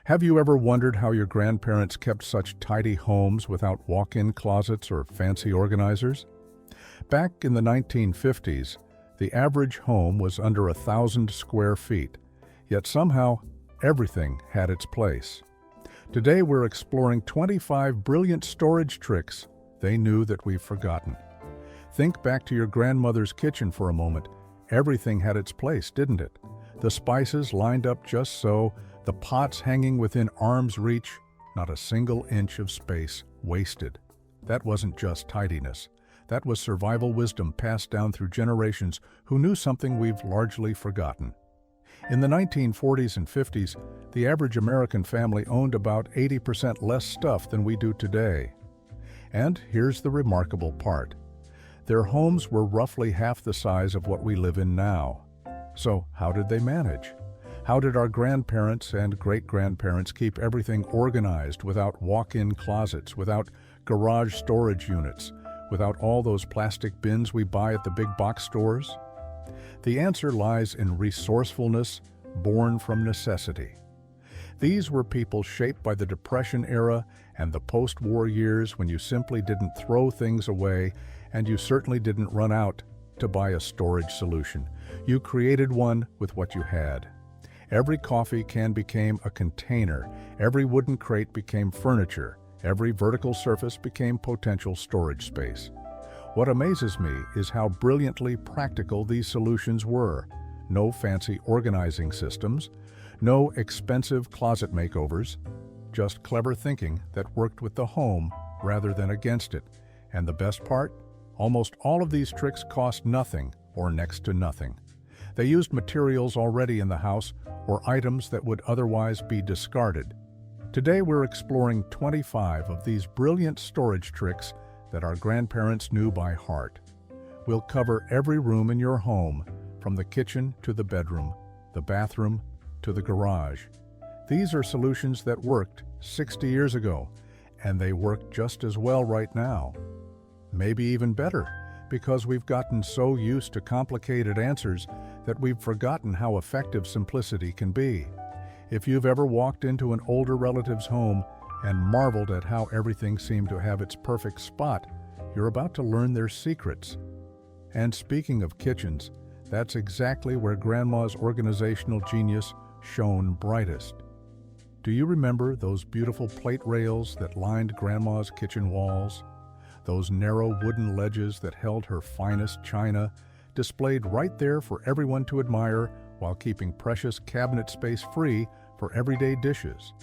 Have you ever wondered how your grandparents kept such tidy homes without walk-in closets or fancy organizers? Back in the 1950s, the average home was under 1,000 square feet, yet somehow everything had its place. Today we're exploring 25 brilliant storage tricks they knew that we've forgotten. Think back to your grandmother's kitchen for a moment. Everything had its place, didn't it? The spices lined up just so, the pots hanging within arm's reach, not a single inch of space wasted. That wasn't just tidiness. That was survival wisdom passed down through generations who knew something we've largely forgotten. In the 1940s and 50s, the average American family owned about 80% less stuff than we do today. And here's the remarkable part. Their homes were roughly half the size of what we live in now. So how did they manage? How did our grandparents and great-grandparents keep everything organized without walk-in closets, without garage storage units, without all those plastic bins we buy at the big box stores? The answer lies in resourcefulness born from necessity. These were people shaped by the Depression era and the post-war years when you simply didn't throw things away and you certainly didn't run out to buy a storage solution. You created one with what you had. Every coffee can became a container, every wooden crate became furniture, every vertical surface became potential storage space. What amazes me is how brilliantly practical these solutions were. No fancy organizing systems, no expensive closet makeovers, just clever thinking that worked with the home rather than against it. And the best part? Almost all of these tricks cost nothing or next to nothing. They used materials already in the house or items that would otherwise be discarded. Today we're exploring 25 of these brilliant storage tricks that our grandparents knew by heart. We'll cover every room in your home, from the kitchen to the bedroom, the bathroom to the garage. These are solutions that worked 60 years ago, and they work just as well right now. Maybe even better, because we've gotten so used to complicated answers that we've forgotten how effective simplicity can be. If you've ever walked into an older relative's home and marveled at how everything seemed to have its perfect spot, you're about to learn their secrets. And speaking of kitchens, that's exactly where Grandma's organizational genius shone brightest. Do you remember those beautiful plate rails that lined Grandma's kitchen walls? Those narrow wooden ledges that held her finest china, displayed right there for everyone to admire while keeping precious cabinet space free for everyday dishes.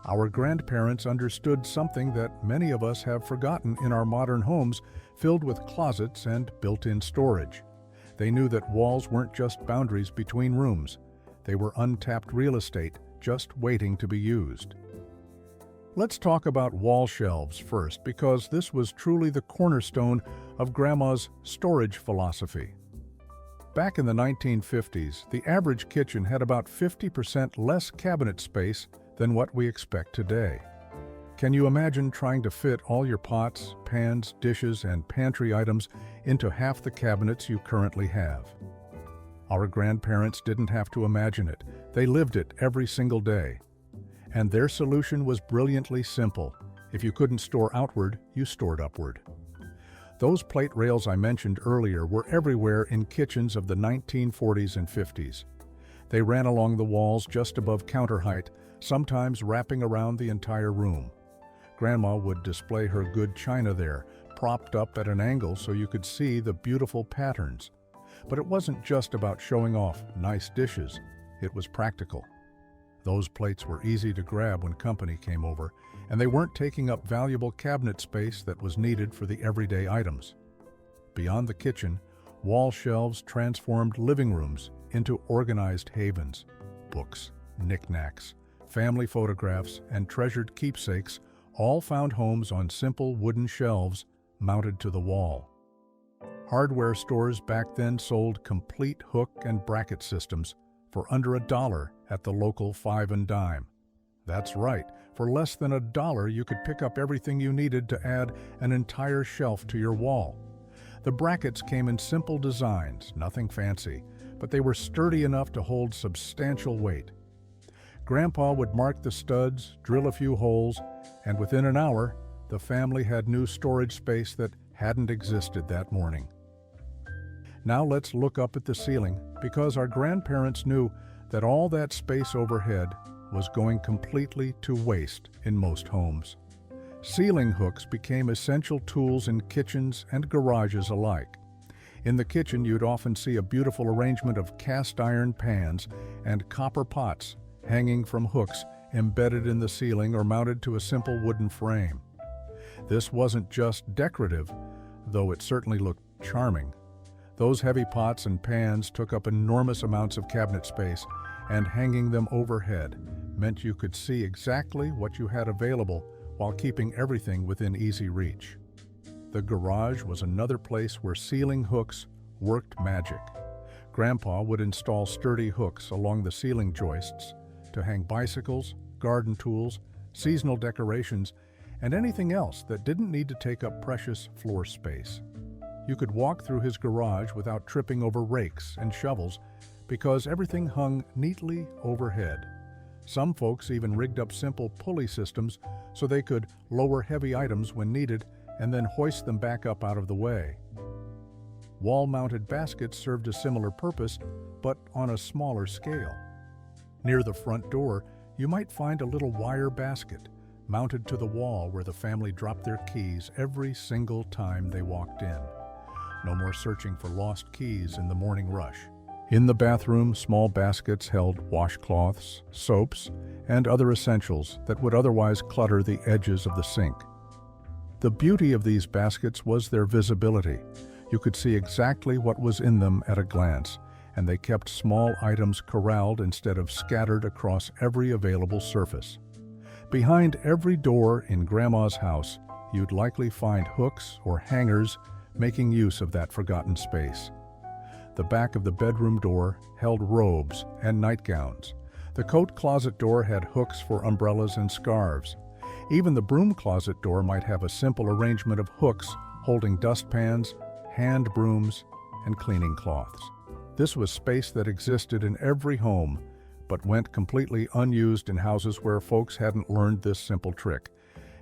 Our grandparents understood something that many of us have forgotten in our modern homes filled with closets and built-in storage. They knew that walls weren't just boundaries between rooms. They were untapped real estate just waiting to be used. Let's talk about wall shelves first, because this was truly the cornerstone of Grandma's storage philosophy. Back in the 1950s, the average kitchen had about 50% less cabinet space than what we expect today. Can you imagine trying to fit all your pots, pans, dishes, and pantry items into half the cabinets you currently have? Our grandparents didn't have to imagine it. They lived it every single day. And their solution was brilliantly simple. If you couldn't store outward, you stored upward. Those plate rails I mentioned earlier were everywhere in kitchens of the 1940s and 50s. They ran along the walls just above counter height, sometimes wrapping around the entire room. Grandma would display her good china there, propped up at an angle so you could see the beautiful patterns. But it wasn't just about showing off nice dishes. It was practical. Those plates were easy to grab when company came over, and they weren't taking up valuable cabinet space that was needed for the everyday items. Beyond the kitchen, wall shelves transformed living rooms into organized havens. Books, knickknacks, family photographs, and treasured keepsakes all found homes on simple wooden shelves mounted to the wall. Hardware stores back then sold complete hook and bracket systems for under $1 at the local 5 and dime. That's right, for less than $1 you could pick up everything you needed to add an entire shelf to your wall. The brackets came in simple designs, nothing fancy, but they were sturdy enough to hold substantial weight. Grandpa would mark the studs, drill a few holes, and within an hour, the family had new storage space that hadn't existed that morning. Now let's look up at the ceiling, because our grandparents knew that all that space overhead was going completely to waste in most homes. Ceiling hooks became essential tools in kitchens and garages alike. In the kitchen, you'd often see a beautiful arrangement of cast iron pans and copper pots hanging from hooks embedded in the ceiling or mounted to a simple wooden frame. This wasn't just decorative, though it certainly looked charming. Those heavy pots and pans took up enormous amounts of cabinet space, and hanging them overhead meant you could see exactly what you had available while keeping everything within easy reach. The garage was another place where ceiling hooks worked magic. Grandpa would install sturdy hooks along the ceiling joists to hang bicycles, garden tools, seasonal decorations, and anything else that didn't need to take up precious floor space. You could walk through his garage without tripping over rakes and shovels because everything hung neatly overhead. Some folks even rigged up simple pulley systems so they could lower heavy items when needed and then hoist them back up out of the way. Wall-mounted baskets served a similar purpose, but on a smaller scale. Near the front door, you might find a little wire basket mounted to the wall where the family dropped their keys every single time they walked in. No more searching for lost keys in the morning rush. In the bathroom, small baskets held washcloths, soaps, and other essentials that would otherwise clutter the edges of the sink. The beauty of these baskets was their visibility. You could see exactly what was in them at a glance, and they kept small items corralled instead of scattered across every available surface. Behind every door in Grandma's house, you'd likely find hooks or hangers making use of that forgotten space. The back of the bedroom door held robes and nightgowns. The coat closet door had hooks for umbrellas and scarves. Even the broom closet door might have a simple arrangement of hooks holding dustpans, hand brooms, and cleaning cloths. This was space that existed in every home, but went completely unused in houses where folks hadn't learned this simple trick,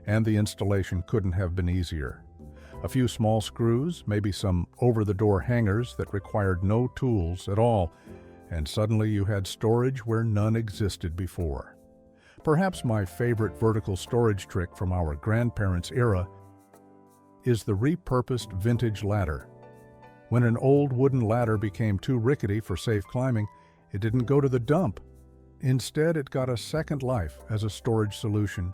and the installation couldn't have been easier. A few small screws, maybe some over-the-door hangers that required no tools at all, and suddenly you had storage where none existed before. Perhaps my favorite vertical storage trick from our grandparents' era is the repurposed vintage ladder. When an old wooden ladder became too rickety for safe climbing, it didn't go to the dump. Instead, it got a second life as a storage solution.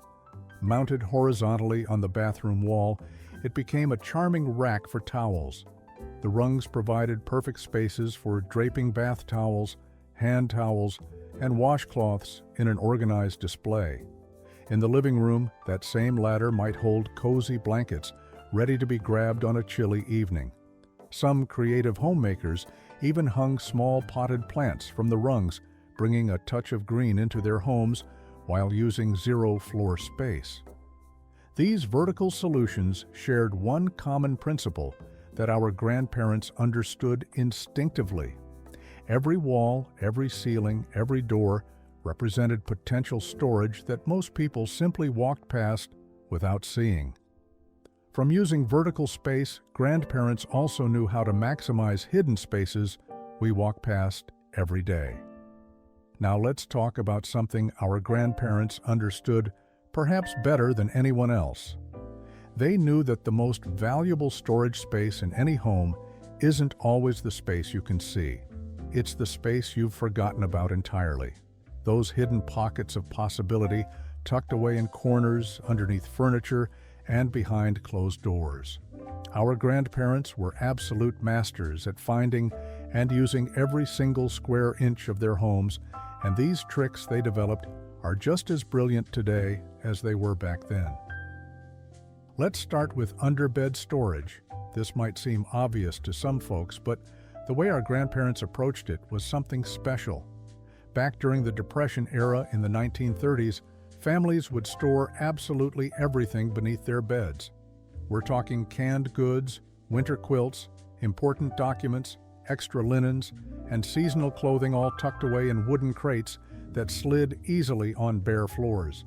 Mounted horizontally on the bathroom wall, it became a charming rack for towels. The rungs provided perfect spaces for draping bath towels, hand towels, and washcloths in an organized display. In the living room, that same ladder might hold cozy blankets, ready to be grabbed on a chilly evening. Some creative homemakers even hung small potted plants from the rungs, bringing a touch of green into their homes while using zero floor space. These vertical solutions shared one common principle that our grandparents understood instinctively. Every wall, every ceiling, every door represented potential storage that most people simply walked past without seeing. From using vertical space, grandparents also knew how to maximize hidden spaces we walk past every day. Now let's talk about something our grandparents understood perhaps better than anyone else. They knew that the most valuable storage space in any home isn't always the space you can see. It's the space you've forgotten about entirely. Those hidden pockets of possibility tucked away in corners, underneath furniture, and behind closed doors. Our grandparents were absolute masters at finding and using every single square inch of their homes, and these tricks they developed are just as brilliant today as they were back then. Let's start with underbed storage. This might seem obvious to some folks, but the way our grandparents approached it was something special. Back during the Depression era in the 1930s, families would store absolutely everything beneath their beds. We're talking canned goods, winter quilts, important documents, extra linens, and seasonal clothing all tucked away in wooden crates that slid easily on bare floors.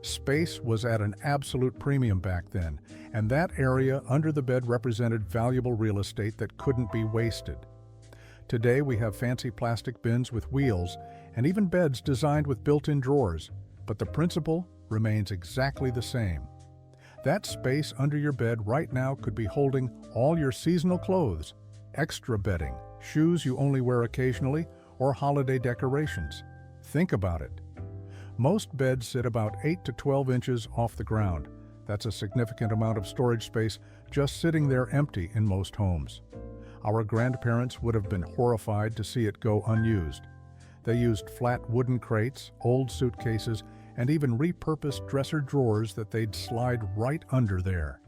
Space was at an absolute premium back then, and that area under the bed represented valuable real estate that couldn't be wasted. Today we have fancy plastic bins with wheels and even beds designed with built-in drawers, but the principle remains exactly the same. That space under your bed right now could be holding all your seasonal clothes, extra bedding, shoes you only wear occasionally, or holiday decorations. Think about it. Most beds sit about 8 to 12 inches off the ground. That's a significant amount of storage space just sitting there empty in most homes. Our grandparents would have been horrified to see it go unused. They used flat wooden crates, old suitcases, and even repurposed dresser drawers that they'd slide right under there.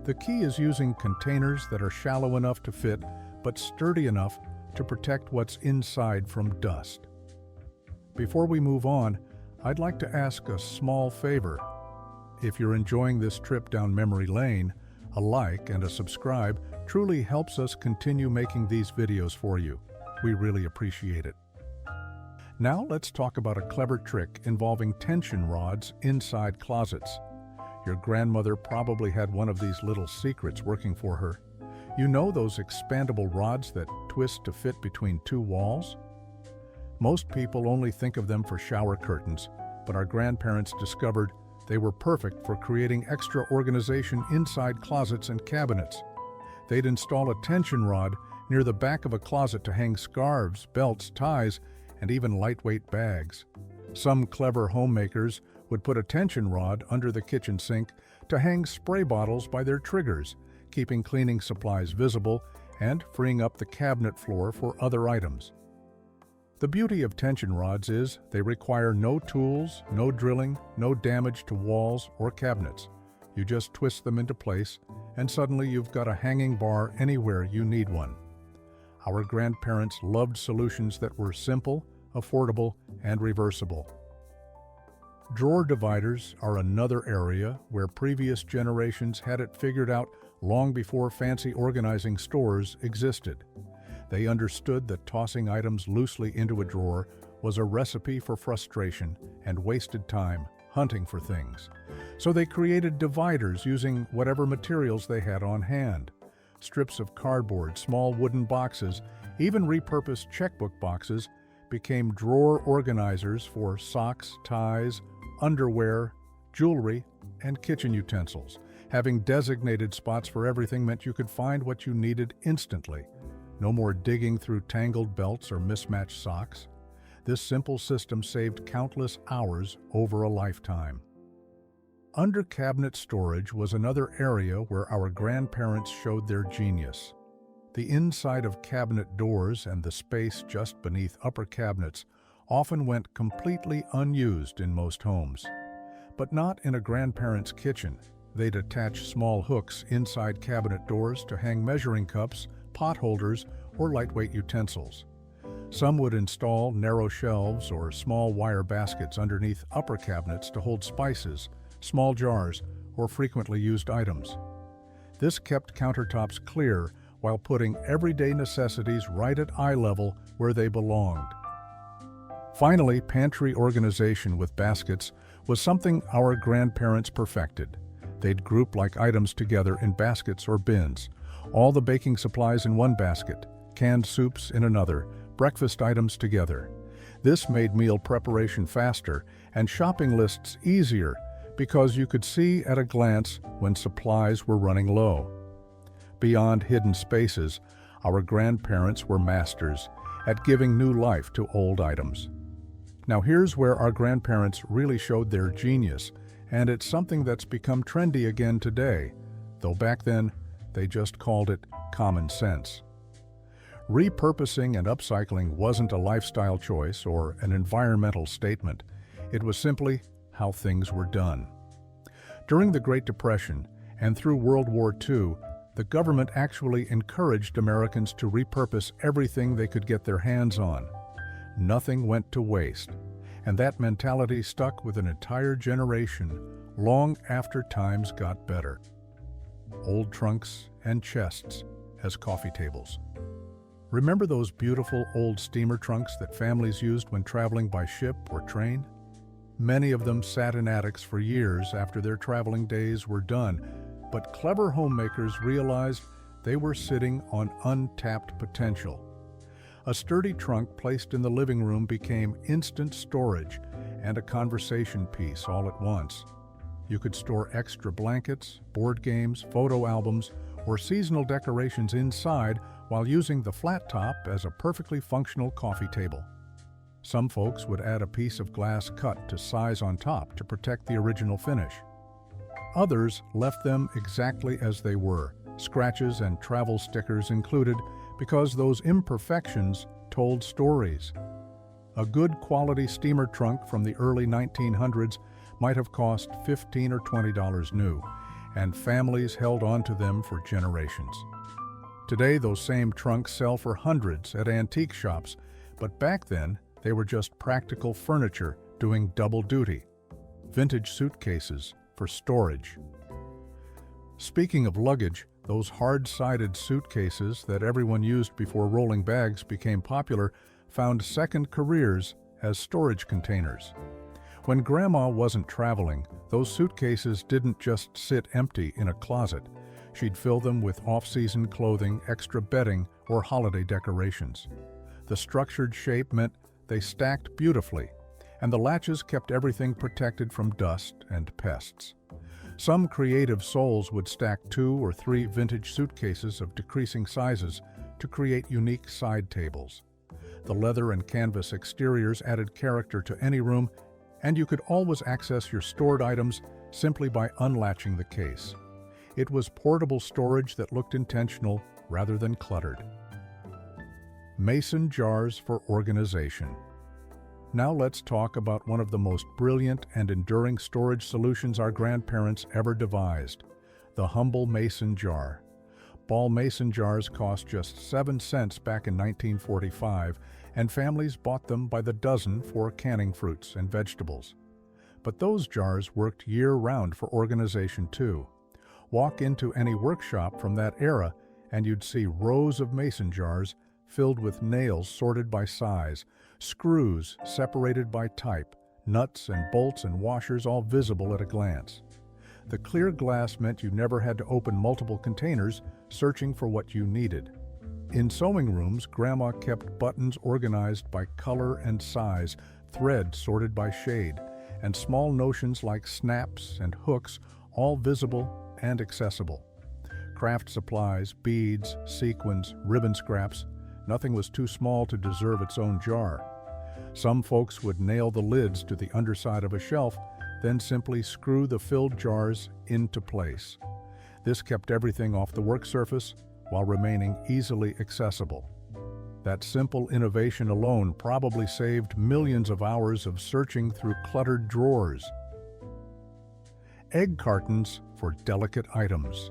The key is using containers that are shallow enough to fit, but sturdy enough to protect what's inside from dust. Before we move on, I'd like to ask a small favor. If you're enjoying this trip down memory lane, a like and a subscribe truly helps us continue making these videos for you. We really appreciate it. Now let's talk about a clever trick involving tension rods inside closets. Your grandmother probably had one of these little secrets working for her. You know those expandable rods that twist to fit between two walls? Most people only think of them for shower curtains, but our grandparents discovered they were perfect for creating extra organization inside closets and cabinets. They'd install a tension rod near the back of a closet to hang scarves, belts, ties, and even lightweight bags. Some clever homemakers would put a tension rod under the kitchen sink to hang spray bottles by their triggers, keeping cleaning supplies visible and freeing up the cabinet floor for other items. The beauty of tension rods is they require no tools, no drilling, no damage to walls or cabinets. You just twist them into place, and suddenly you've got a hanging bar anywhere you need one. Our grandparents loved solutions that were simple, affordable, and reversible. Drawer dividers are another area where previous generations had it figured out long before fancy organizing stores existed. They understood that tossing items loosely into a drawer was a recipe for frustration and wasted time hunting for things. So they created dividers using whatever materials they had on hand. Strips of cardboard, small wooden boxes, even repurposed checkbook boxes became drawer organizers for socks, ties, underwear, jewelry, and kitchen utensils. Having designated spots for everything meant you could find what you needed instantly. No more digging through tangled belts or mismatched socks. This simple system saved countless hours over a lifetime. Under cabinet storage was another area where our grandparents showed their genius. The inside of cabinet doors and the space just beneath upper cabinets often went completely unused in most homes. But not in a grandparent's kitchen. They'd attach small hooks inside cabinet doors to hang measuring cups, pot holders, or lightweight utensils. Some would install narrow shelves or small wire baskets underneath upper cabinets to hold spices, small jars, or frequently used items. This kept countertops clear while putting everyday necessities right at eye level where they belonged. Finally, pantry organization with baskets was something our grandparents perfected. They'd group like items together in baskets or bins, all the baking supplies in one basket, canned soups in another, breakfast items together. This made meal preparation faster and shopping lists easier because you could see at a glance when supplies were running low. Beyond hidden spaces, our grandparents were masters at giving new life to old items. Now here's where our grandparents really showed their genius, and it's something that's become trendy again today, though back then they just called it common sense. Repurposing and upcycling wasn't a lifestyle choice or an environmental statement. It was simply how things were done. During the Great Depression and through World War II, the government actually encouraged Americans to repurpose everything they could get their hands on. Nothing went to waste, and that mentality stuck with an entire generation long after times got better. Old trunks and chests as coffee tables. Remember those beautiful old steamer trunks that families used when traveling by ship or train? Many of them sat in attics for years after their traveling days were done, but clever homemakers realized they were sitting on untapped potential. A sturdy trunk placed in the living room became instant storage and a conversation piece all at once. You could store extra blankets, board games, photo albums, or seasonal decorations inside while using the flat top as a perfectly functional coffee table. Some folks would add a piece of glass cut to size on top to protect the original finish. Others left them exactly as they were, scratches and travel stickers included, because those imperfections told stories. A good quality steamer trunk from the early 1900s might have cost $15 or $20 new, and families held on to them for generations. Today, those same trunks sell for hundreds at antique shops, but back then, they were just practical furniture doing double duty. Vintage suitcases for storage. Speaking of luggage, those hard-sided suitcases that everyone used before rolling bags became popular found second careers as storage containers. When Grandma wasn't traveling, those suitcases didn't just sit empty in a closet. She'd fill them with off-season clothing, extra bedding, or holiday decorations. The structured shape meant they stacked beautifully, and the latches kept everything protected from dust and pests. Some creative souls would stack 2 or 3 vintage suitcases of decreasing sizes to create unique side tables. The leather and canvas exteriors added character to any room, and you could always access your stored items simply by unlatching the case. It was portable storage that looked intentional rather than cluttered. Mason jars for organization. Now let's talk about one of the most brilliant and enduring storage solutions our grandparents ever devised, the humble mason jar. Ball mason jars cost just 7 cents back in 1945, and families bought them by the dozen for canning fruits and vegetables. But those jars worked year-round for organization too. Walk into any workshop from that era and you'd see rows of mason jars filled with nails sorted by size, screws separated by type, nuts and bolts and washers all visible at a glance. The clear glass meant you never had to open multiple containers searching for what you needed. In sewing rooms, Grandma kept buttons organized by color and size, thread sorted by shade, and small notions like snaps and hooks all visible and accessible. Craft supplies, beads, sequins, ribbon scraps, nothing was too small to deserve its own jar. Some folks would nail the lids to the underside of a shelf, then simply screw the filled jars into place. This kept everything off the work surface while remaining easily accessible. That simple innovation alone probably saved millions of hours of searching through cluttered drawers. Egg cartons for delicate items.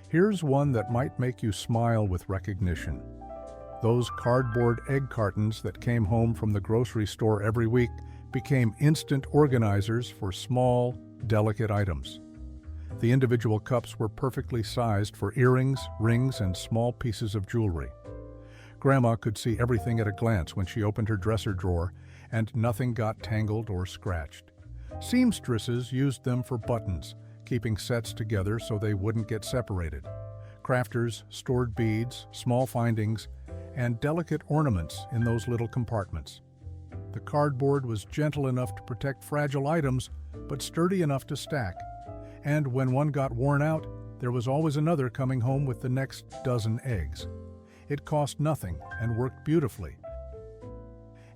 Here's one that might make you smile with recognition. Those cardboard egg cartons that came home from the grocery store every week became instant organizers for small, delicate items. The individual cups were perfectly sized for earrings, rings, and small pieces of jewelry. Grandma could see everything at a glance when she opened her dresser drawer, and nothing got tangled or scratched. Seamstresses used them for buttons, keeping sets together so they wouldn't get separated. Crafters stored beads, small findings, and delicate ornaments in those little compartments. The cardboard was gentle enough to protect fragile items, but sturdy enough to stack. And when one got worn out, there was always another coming home with the next dozen eggs. It cost nothing and worked beautifully.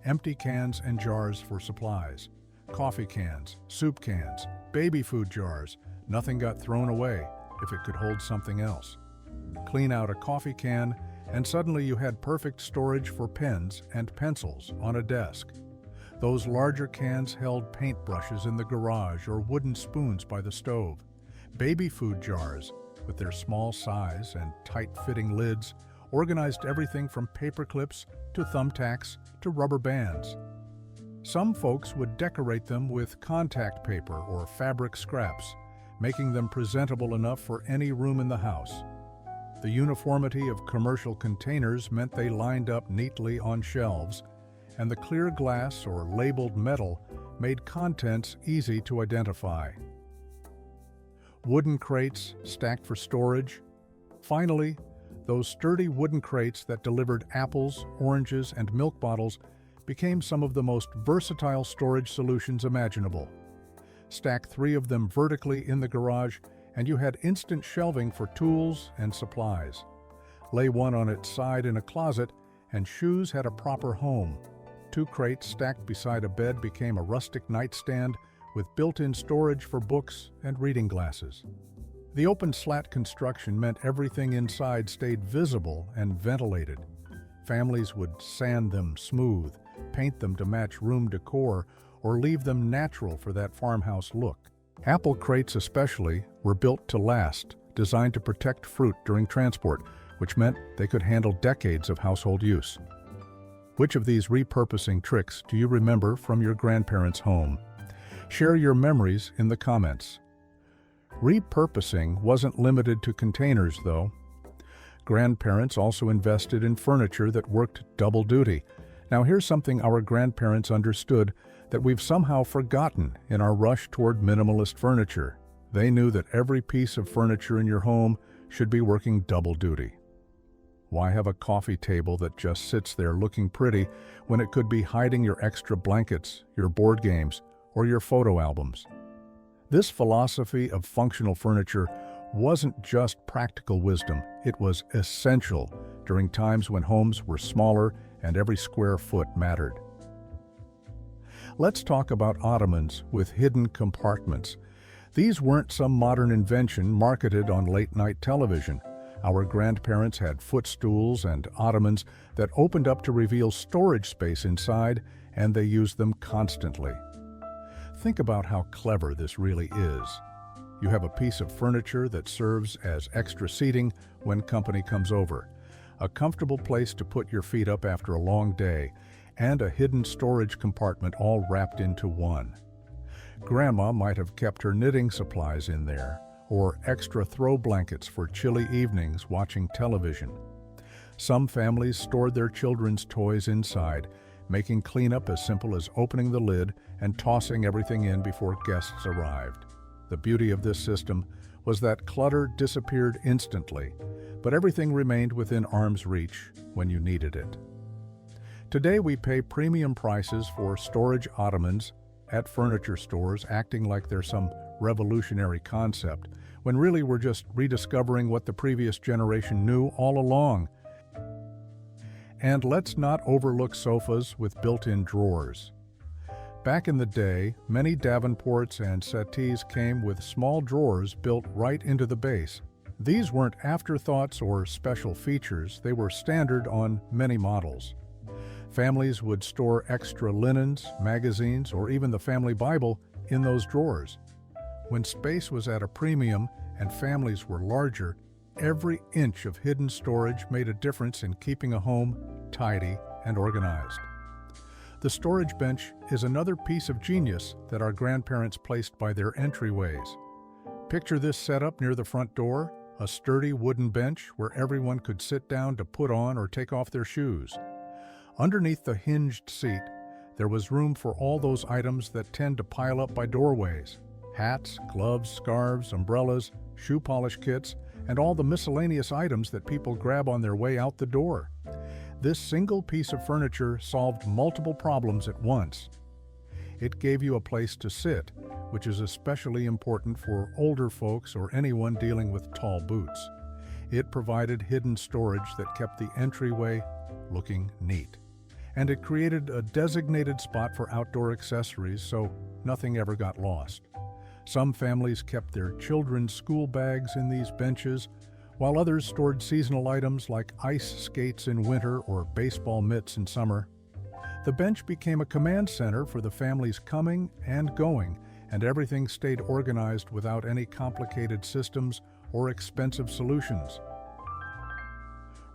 Empty cans and jars for supplies. Coffee cans, soup cans, baby food jars. Nothing got thrown away if it could hold something else. Clean out a coffee can, and suddenly you had perfect storage for pens and pencils on a desk. Those larger cans held paintbrushes in the garage or wooden spoons by the stove. Baby food jars, with their small size and tight-fitting lids, organized everything from paper clips to thumbtacks to rubber bands. Some folks would decorate them with contact paper or fabric scraps, making them presentable enough for any room in the house. The uniformity of commercial containers meant they lined up neatly on shelves, and the clear glass or labeled metal made contents easy to identify. Wooden crates stacked for storage. Finally, those sturdy wooden crates that delivered apples, oranges, and milk bottles became some of the most versatile storage solutions imaginable. Stack 3 of them vertically in the garage, and you had instant shelving for tools and supplies. Lay one on its side in a closet, and shoes had a proper home. 2 crates stacked beside a bed became a rustic nightstand with built-in storage for books and reading glasses. The open slat construction meant everything inside stayed visible and ventilated. Families would sand them smooth, paint them to match room decor, or leave them natural for that farmhouse look. Apple crates especially were built to last, designed to protect fruit during transport, which meant they could handle decades of household use. Which of these repurposing tricks do you remember from your grandparents' home? Share your memories in the comments. Repurposing wasn't limited to containers, though. Grandparents also invested in furniture that worked double duty. Now here's something our grandparents understood that we've somehow forgotten in our rush toward minimalist furniture. They knew that every piece of furniture in your home should be working double duty. Why have a coffee table that just sits there looking pretty when it could be hiding your extra blankets, your board games, or your photo albums? This philosophy of functional furniture wasn't just practical wisdom, it was essential during times when homes were smaller and every square foot mattered. Let's talk about ottomans with hidden compartments. These weren't some modern invention marketed on late-night television. Our grandparents had footstools and ottomans that opened up to reveal storage space inside, and they used them constantly. Think about how clever this really is. You have a piece of furniture that serves as extra seating when company comes over, a comfortable place to put your feet up after a long day, and a hidden storage compartment all wrapped into one. Grandma might have kept her knitting supplies in there, or extra throw blankets for chilly evenings watching television. Some families stored their children's toys inside, making cleanup as simple as opening the lid and tossing everything in before guests arrived. The beauty of this system was that clutter disappeared instantly, but everything remained within arm's reach when you needed it. Today we pay premium prices for storage ottomans at furniture stores, acting like they're some revolutionary concept, when really we're just rediscovering what the previous generation knew all along. And let's not overlook sofas with built-in drawers. Back in the day, many Davenports and settees came with small drawers built right into the base. These weren't afterthoughts or special features, they were standard on many models. Families would store extra linens, magazines, or even the family Bible in those drawers. When space was at a premium and families were larger, every inch of hidden storage made a difference in keeping a home tidy and organized. The storage bench is another piece of genius that our grandparents placed by their entryways. Picture this setup near the front door, a sturdy wooden bench where everyone could sit down to put on or take off their shoes. Underneath the hinged seat, there was room for all those items that tend to pile up by doorways: hats, gloves, scarves, umbrellas, shoe polish kits, and all the miscellaneous items that people grab on their way out the door. This single piece of furniture solved multiple problems at once. It gave you a place to sit, which is especially important for older folks or anyone dealing with tall boots. It provided hidden storage that kept the entryway looking neat. And it created a designated spot for outdoor accessories so nothing ever got lost. Some families kept their children's school bags in these benches, while others stored seasonal items like ice skates in winter or baseball mitts in summer. The bench became a command center for the families coming and going, and everything stayed organized without any complicated systems or expensive solutions.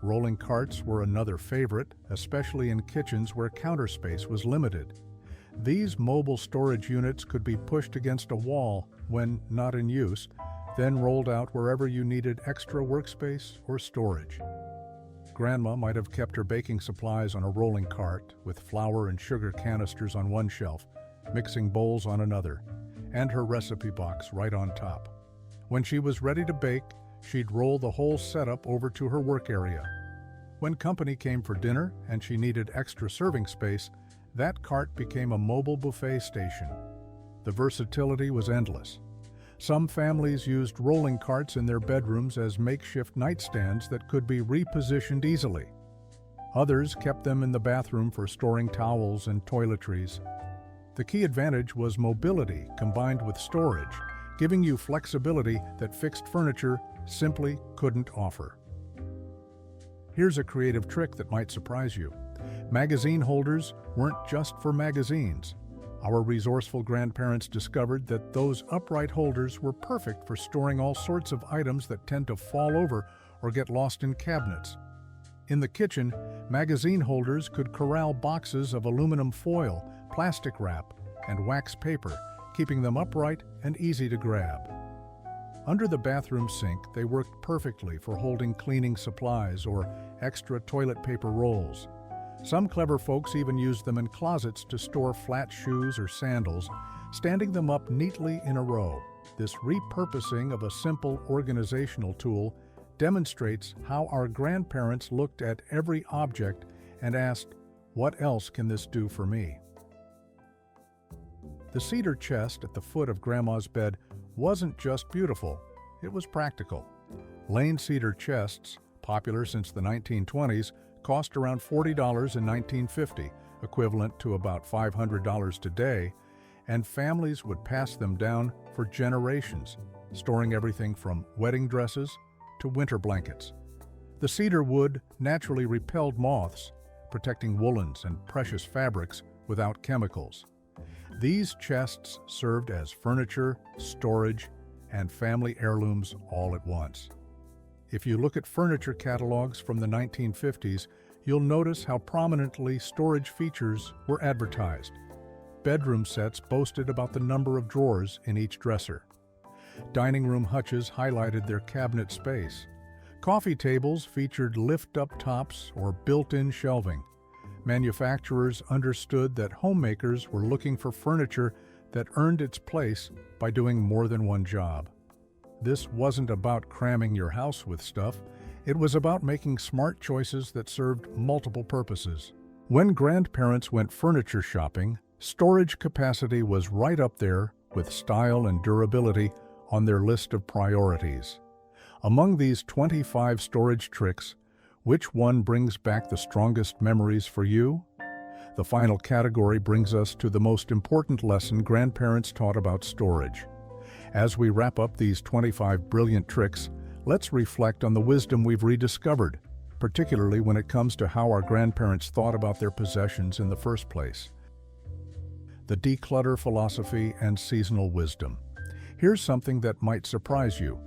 Rolling carts were another favorite, especially in kitchens where counter space was limited. These mobile storage units could be pushed against a wall when not in use, then rolled out wherever you needed extra workspace or storage. Grandma might have kept her baking supplies on a rolling cart with flour and sugar canisters on one shelf, mixing bowls on another, and her recipe box right on top. When she was ready to bake, she'd roll the whole setup over to her work area. When company came for dinner and she needed extra serving space, that cart became a mobile buffet station. The versatility was endless. Some families used rolling carts in their bedrooms as makeshift nightstands that could be repositioned easily. Others kept them in the bathroom for storing towels and toiletries. The key advantage was mobility combined with storage, giving you flexibility that fixed furniture simply couldn't offer. Here's a creative trick that might surprise you. Magazine holders weren't just for magazines. Our resourceful grandparents discovered that those upright holders were perfect for storing all sorts of items that tend to fall over or get lost in cabinets. In the kitchen, magazine holders could corral boxes of aluminum foil, plastic wrap, and wax paper, keeping them upright and easy to grab. Under the bathroom sink, they worked perfectly for holding cleaning supplies or extra toilet paper rolls. Some clever folks even used them in closets to store flat shoes or sandals, standing them up neatly in a row. This repurposing of a simple organizational tool demonstrates how our grandparents looked at every object and asked, "What else can this do for me?" The cedar chest at the foot of Grandma's bed wasn't just beautiful, it was practical. Lane cedar chests, popular since the 1920s, cost around $40 in 1950, equivalent to about $500 today, and families would pass them down for generations, storing everything from wedding dresses to winter blankets. The cedar wood naturally repelled moths, protecting woolens and precious fabrics without chemicals. These chests served as furniture, storage, and family heirlooms all at once. If you look at furniture catalogs from the 1950s, you'll notice how prominently storage features were advertised. Bedroom sets boasted about the number of drawers in each dresser. Dining room hutches highlighted their cabinet space. Coffee tables featured lift-up tops or built-in shelving. Manufacturers understood that homemakers were looking for furniture that earned its place by doing more than one job. This wasn't about cramming your house with stuff. It was about making smart choices that served multiple purposes. When grandparents went furniture shopping, storage capacity was right up there with style and durability on their list of priorities. Among these 25 storage tricks, which one brings back the strongest memories for you? The final category brings us to the most important lesson grandparents taught about storage. As we wrap up these 25 brilliant tricks, let's reflect on the wisdom we've rediscovered, particularly when it comes to how our grandparents thought about their possessions in the first place. The declutter philosophy and seasonal wisdom. Here's something that might surprise you.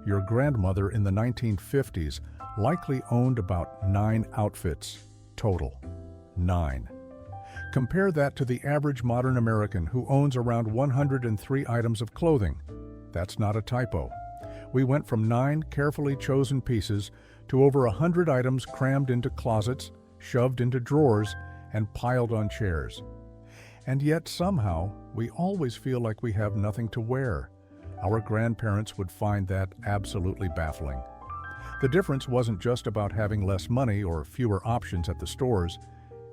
Your grandmother in the 1950s likely owned about 9 outfits total. 9. Compare that to the average modern American who owns around 103 items of clothing. That's not a typo. We went from 9 carefully chosen pieces to over 100 items crammed into closets, shoved into drawers, and piled on chairs. And yet somehow, we always feel like we have nothing to wear. Our grandparents would find that absolutely baffling. The difference wasn't just about having less money or fewer options at the stores.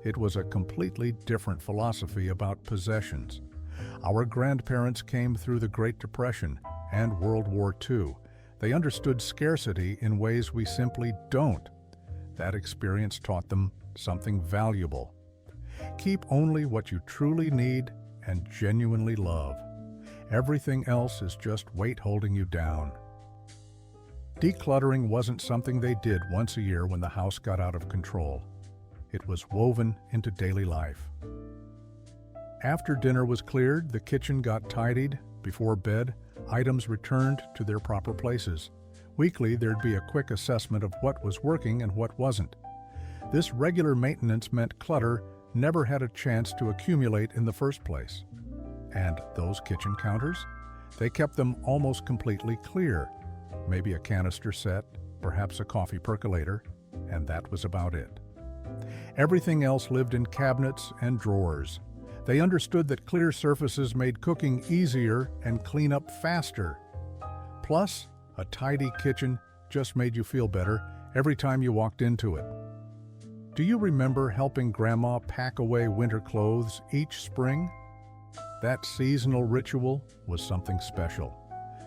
It was a completely different philosophy about possessions. Our grandparents came through the Great Depression and World War II. They understood scarcity in ways we simply don't. That experience taught them something valuable. Keep only what you truly need and genuinely love. Everything else is just weight holding you down. Decluttering wasn't something they did once a year when the house got out of control. It was woven into daily life. After dinner was cleared, the kitchen got tidied. Before bed, items returned to their proper places. Weekly, there'd be a quick assessment of what was working and what wasn't. This regular maintenance meant clutter never had a chance to accumulate in the first place. And those kitchen counters? They kept them almost completely clear. Maybe a canister set, perhaps a coffee percolator, and that was about it. Everything else lived in cabinets and drawers. They understood that clear surfaces made cooking easier and cleanup faster. Plus, a tidy kitchen just made you feel better every time you walked into it. Do you remember helping Grandma pack away winter clothes each spring? That seasonal ritual was something special.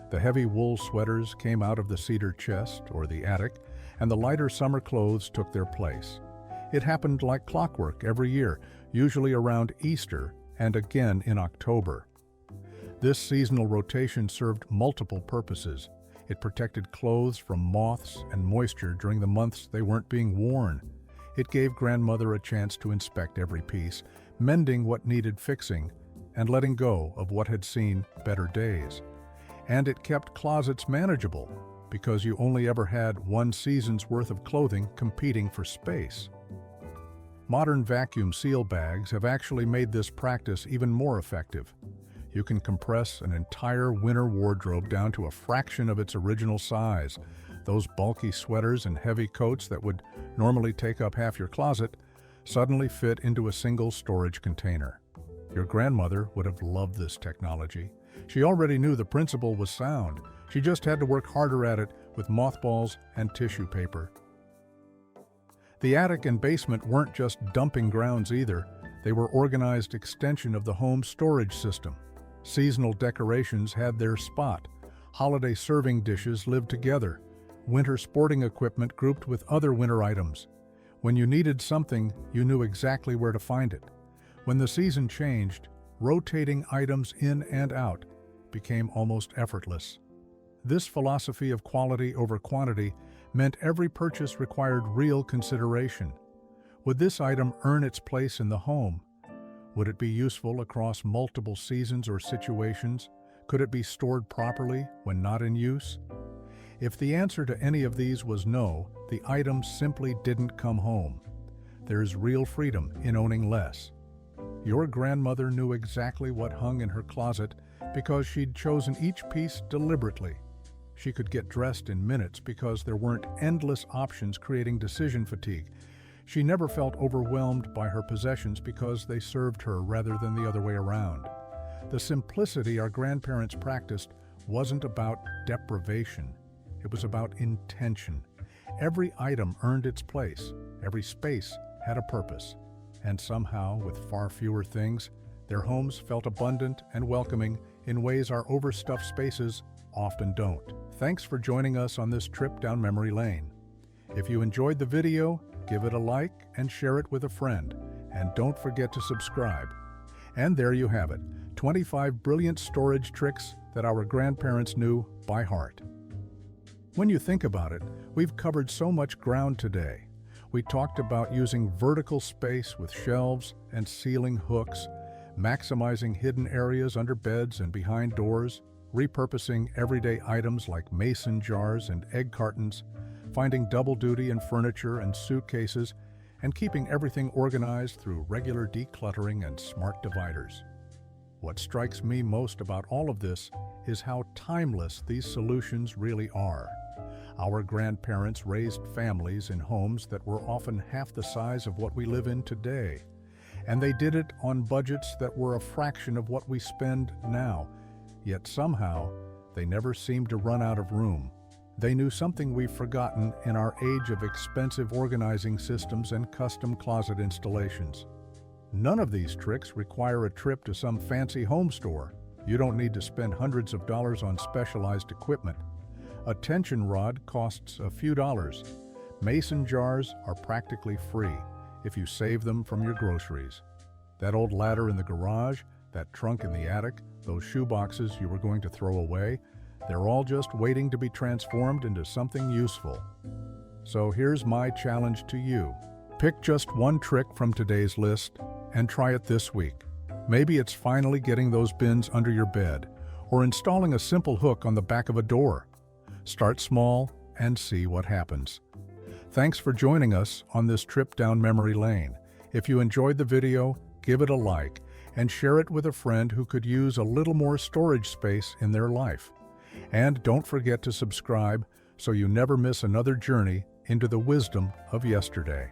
The heavy wool sweaters came out of the cedar chest or the attic, and the lighter summer clothes took their place. It happened like clockwork every year, usually around Easter and again in October. This seasonal rotation served multiple purposes. It protected clothes from moths and moisture during the months they weren't being worn. It gave Grandmother a chance to inspect every piece, mending what needed fixing, and letting go of what had seen better days. And it kept closets manageable, because you only ever had one season's worth of clothing competing for space. Modern vacuum seal bags have actually made this practice even more effective. You can compress an entire winter wardrobe down to a fraction of its original size. Those bulky sweaters and heavy coats that would normally take up half your closet suddenly fit into a single storage container. Your grandmother would have loved this technology. She already knew the principle was sound. She just had to work harder at it with mothballs and tissue paper. The attic and basement weren't just dumping grounds either. They were organized extension of the home storage system. Seasonal decorations had their spot. Holiday serving dishes lived together. Winter sporting equipment grouped with other winter items. When you needed something, you knew exactly where to find it. When the season changed, rotating items in and out became almost effortless. This philosophy of quality over quantity meant every purchase required real consideration. Would this item earn its place in the home? Would it be useful across multiple seasons or situations? Could it be stored properly when not in use? If the answer to any of these was no, the item simply didn't come home. There's real freedom in owning less. Your grandmother knew exactly what hung in her closet because she'd chosen each piece deliberately. She could get dressed in minutes because there weren't endless options creating decision fatigue. She never felt overwhelmed by her possessions because they served her rather than the other way around. The simplicity our grandparents practiced wasn't about deprivation. It was about intention. Every item earned its place. Every space had a purpose. And somehow, with far fewer things, their homes felt abundant and welcoming in ways our overstuffed spaces often don't. Thanks for joining us on this trip down memory lane. If you enjoyed the video, give it a like and share it with a friend. And don't forget to subscribe. And there you have it, 25 brilliant storage tricks that our grandparents knew by heart. When you think about it, we've covered so much ground today. We talked about using vertical space with shelves and ceiling hooks, maximizing hidden areas under beds and behind doors, repurposing everyday items like mason jars and egg cartons, finding double duty in furniture and suitcases, and keeping everything organized through regular decluttering and smart dividers. What strikes me most about all of this is how timeless these solutions really are. Our grandparents raised families in homes that were often half the size of what we live in today. And they did it on budgets that were a fraction of what we spend now. Yet somehow, they never seemed to run out of room. They knew something we've forgotten in our age of expensive organizing systems and custom closet installations. None of these tricks require a trip to some fancy home store. You don't need to spend hundreds of dollars on specialized equipment. A tension rod costs a few dollars. Mason jars are practically free if you save them from your groceries. That old ladder in the garage, that trunk in the attic, those shoe boxes you were going to throw away, they're all just waiting to be transformed into something useful. So here's my challenge to you. Pick just one trick from today's list and try it this week. Maybe it's finally getting those bins under your bed or installing a simple hook on the back of a door. Start small and see what happens. Thanks for joining us on this trip down memory lane. If you enjoyed the video, give it a like and share it with a friend who could use a little more storage space in their life. And don't forget to subscribe so you never miss another journey into the wisdom of yesterday.